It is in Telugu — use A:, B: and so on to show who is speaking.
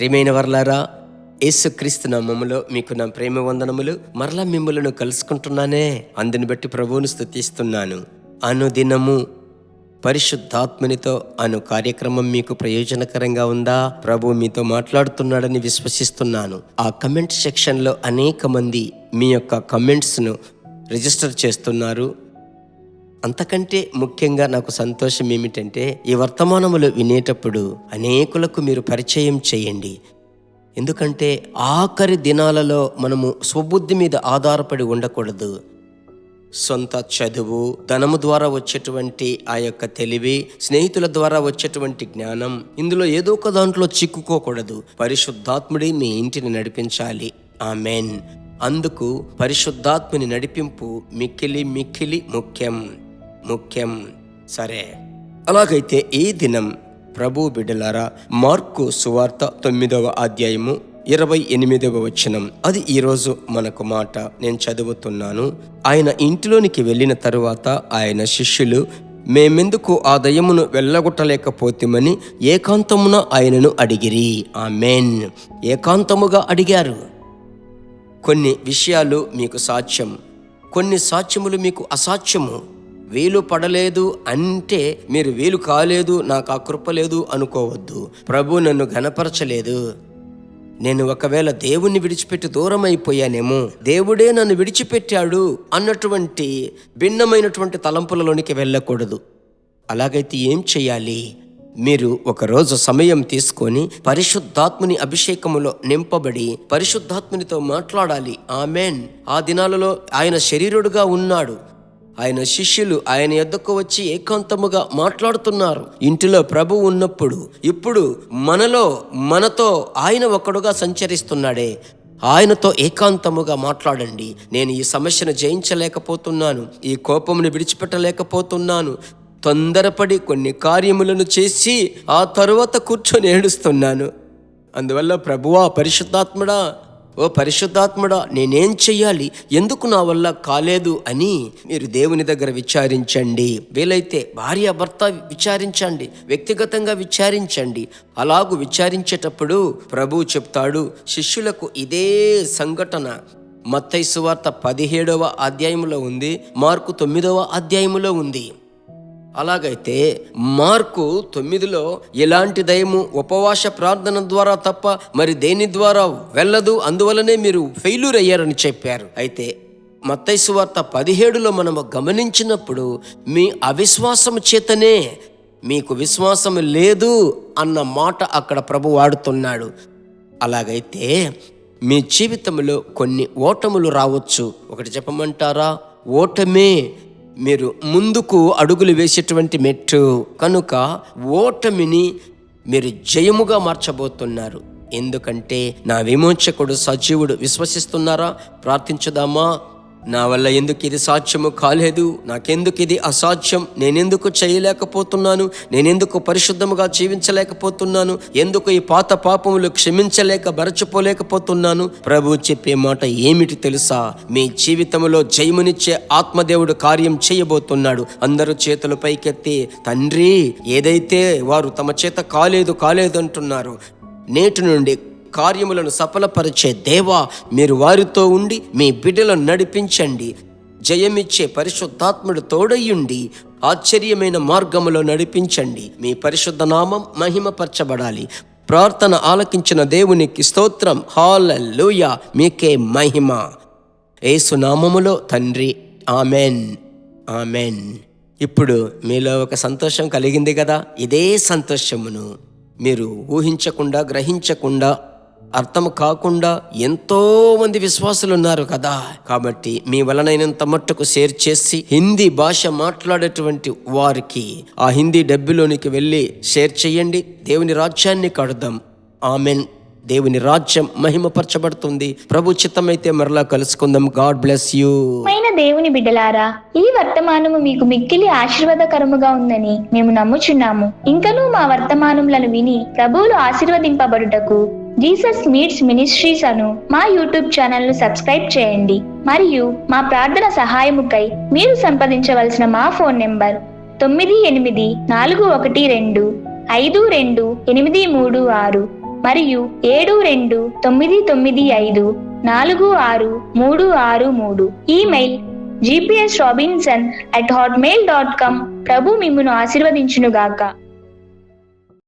A: ప్రియమైన వర్లారా, యేసుక్రీస్తు నామములో మీకు నా ప్రేమ వందనములు. మరలా మిమ్మలను కలుసుకుంటున్నానే, అందుని బట్టి ప్రభువును స్తుతిస్తున్నాను. అనుదినము పరిశుద్ధాత్మనితో అను కార్యక్రమం మీకు ప్రయోజనకరంగా ఉందా? ప్రభు మీతో మాట్లాడుతున్నాడని విశ్వసిస్తున్నాను. ఆ కమెంట్ సెక్షన్లో అనేక మంది మీ యొక్క కమెంట్స్ను రిజిస్టర్ చేస్తున్నారు. అంతకంటే ముఖ్యంగా నాకు సంతోషం ఏమిటంటే, ఈ వర్తమానములు వినేటప్పుడు అనేకులకు మీరు పరిచయం చేయండి. ఎందుకంటే ఆఖరి దినాలలో మనము స్వబుద్ధి మీద ఆధారపడి ఉండకూడదు. సొంత చదువు, ధనము ద్వారా వచ్చేటువంటి ఆ యొక్క తెలివి, స్నేహితుల ద్వారా వచ్చేటువంటి జ్ఞానం, ఇందులో ఏదో ఒక దాంట్లో చిక్కుకోకూడదు. పరిశుద్ధాత్ముడి మీ ఇంటిని నడిపించాలి. ఆమెన్. అందుకు పరిశుద్ధాత్ముని నడిపింపు మిక్కిలి ముఖ్యం. సరే, అలాగైతే ఈ దినం ప్రభు బిడ్డలారా, మార్కు సువార్త 9వ అధ్యాయము 28వ వచనం, అది ఈరోజు మనకు మాట. నేను చదువుతున్నాను. ఆయన ఇంటిలోనికి వెళ్ళిన తరువాత ఆయన శిష్యులు, మేమెందుకు ఆ దయ్యమును వెళ్ళగొట్టలేకపోతేమని ఏకాంతమున ఆయనను అడిగిరి. ఆమెన్. ఏకాంతముగా అడిగారు. కొన్ని విషయాలు మీకు సాధ్యం, కొన్ని సాధ్యములు మీకు అసాధ్యము. వీలు పడలేదు అంటే మీరు వీలు కాలేదు, నాకు ఆ కృప లేదు అనుకోవద్దు. ప్రభు నన్ను ఘనపరచలేదు, నేను ఒకవేళ దేవుణ్ణి విడిచిపెట్టి దూరం అయిపోయానేమో, దేవుడే నన్ను విడిచిపెట్టాడు అన్నటువంటి భిన్నమైనటువంటి తలంపులలోనికి వెళ్ళకూడదు. అలాగైతే ఏం చేయాలి? మీరు ఒకరోజు సమయం తీసుకొని పరిశుద్ధాత్ముని అభిషేకములో నింపబడి పరిశుద్ధాత్మునితో మాట్లాడాలి. ఆమెన్. ఆ దినాలలో ఆయన శరీరుడుగా ఉన్నాడు. ఆయన శిష్యులు ఆయన యొద్దకు వచ్చి ఏకాంతముగా మాట్లాడుతున్నారు. ఇంటిలో ప్రభు ఉన్నప్పుడు ఇప్పుడు మనతో ఆయన ఒక్కడుగా సంచరిస్తున్నాడే, ఆయనతో ఏకాంతముగా మాట్లాడండి. నేను ఈ సమస్యను జయించలేకపోతున్నాను, ఈ కోపమును విడిచిపెట్టలేకపోతున్నాను, తొందరపడి కొన్ని కార్యములను చేసి ఆ తరువాత కూర్చొని ఏడుస్తున్నాను. అందువల్ల ప్రభువా, పరిశుద్ధాత్ముడా నేనేం చెయ్యాలి, ఎందుకు నా వల్ల కాలేదు అని మీరు దేవుని దగ్గర విచారించండి. వీలైతే భార్య భర్త విచారించండి, వ్యక్తిగతంగా విచారించండి. అలాగూ విచారించేటప్పుడు ప్రభువు చెప్తాడు. శిష్యులకు ఇదే సంఘటన మత్తయి సువార్త 17వ అధ్యాయములో ఉంది, మార్కు 9వ అధ్యాయములో ఉంది. అలాగైతే మార్కు 9లో ఎలాంటి దయము ఉపవాస ప్రార్థన ద్వారా తప్ప మరి దేని ద్వారా వెళ్ళదు, అందువలనే మీరు ఫెయిల్యూర్ అయ్యారని చెప్పారు. అయితే మత్తయి సువార్త 17లో మనము గమనించినప్పుడు మీ అవిశ్వాసము చేతనే, మీకు విశ్వాసం లేదు అన్న మాట అక్కడ ప్రభు వాడుతున్నాడు. అలాగైతే మీ జీవితంలో కొన్ని ఓటములు రావచ్చు. ఒకటి చెప్పమంటారా? ఓటమే మీరు ముందుకు అడుగులు వేసేటువంటి మెట్టు. కనుక ఓటమిని మీరు జయముగా మార్చబోతున్నారు. ఎందుకంటే నా విమోచకుడు సజీవుడు. విశ్వసిస్తున్నారా? ప్రార్థించుదామా? నా వల్ల ఎందుకు ఇది సాధ్యము కాలేదు, నాకెందుకు ఇది అసాధ్యం, నేనెందుకు చేయలేకపోతున్నాను, నేనెందుకు పరిశుద్ధముగా జీవించలేకపోతున్నాను, ఎందుకు ఈ పాత పాపములు మరచిపోలేకపోతున్నాను? ప్రభు చెప్పే మాట ఏమిటి తెలుసా? మీ జీవితంలో జయమునిచ్చే ఆత్మదేవుడు కార్యం చేయబోతున్నాడు. అందరూ చేతులు పైకెత్తి, తండ్రి, ఏదైతే వారు తమ చేత కాలేదు అంటున్నారు, నేటి నుండి కార్యములను సఫలపరిచే దేవా, మీరు వారితో ఉండి మీ బిడ్డలను నడిపించండి. జయమిచ్చే పరిశుద్ధాత్ముడు తోడయ్యుండి ఆశ్చర్యమైన మార్గములో నడిపించండి. మీ పరిశుద్ధ నామం మహిమపరచబడాలి. ప్రార్థన ఆలకించిన దేవునికి స్తోత్రం. హల్లెలూయా, మీకే మహిమ. యేసు నామములో తండ్రి. ఆమెన్. ఇప్పుడు మీలో ఒక సంతోషం కలిగింది కదా? ఇదే సంతోషమును మీరు ఊహించకుండా, గ్రహించకుండా, అర్థం కాకుండా ఎంతో మంది విశ్వాసులు ఉన్నారు కదా. కాబట్టి మీ వలనైనంత మట్టుకు షేర్ చేసి హిందీ భాష మాట్లాడేటువంటి వారికి ఆ హిందీ డబ్బులోనికి వెళ్ళి షేర్ చేయండి. దేవుని రాజ్యాన్ని కడదాం. ఆమెన్. దేవుని రాజ్యం మహిమపరచబడుతుంది. ప్రభు చిత్తమైతే మరలా కలుసుకుందాం. God bless you.
B: దేవుని బిడ్డలారా, ఈ వర్తమానము మీకు మిక్కిలి ఆశీర్వాదకరముగా ఉందని మేము నమ్ముచున్నాము. ఇంకనూ మా వర్తమానములను విని ప్రభువులు ఆశీర్వదింపబడుటకు జీసస్ మీట్స్ మినిస్ట్రీస్ అను మా యూట్యూబ్ ఛానల్ ను సబ్స్క్రైబ్ చేయండి. మరియు మా ప్రార్థన సహాయముకై మీరు సంప్రదించవలసిన మా ఫోన్ నెంబర్ 9841252836. మరియు 7299546363. Email gpsrobinson@hotmail.com. ప్రభు మిమ్మును ఆశీర్వదించునుగాక.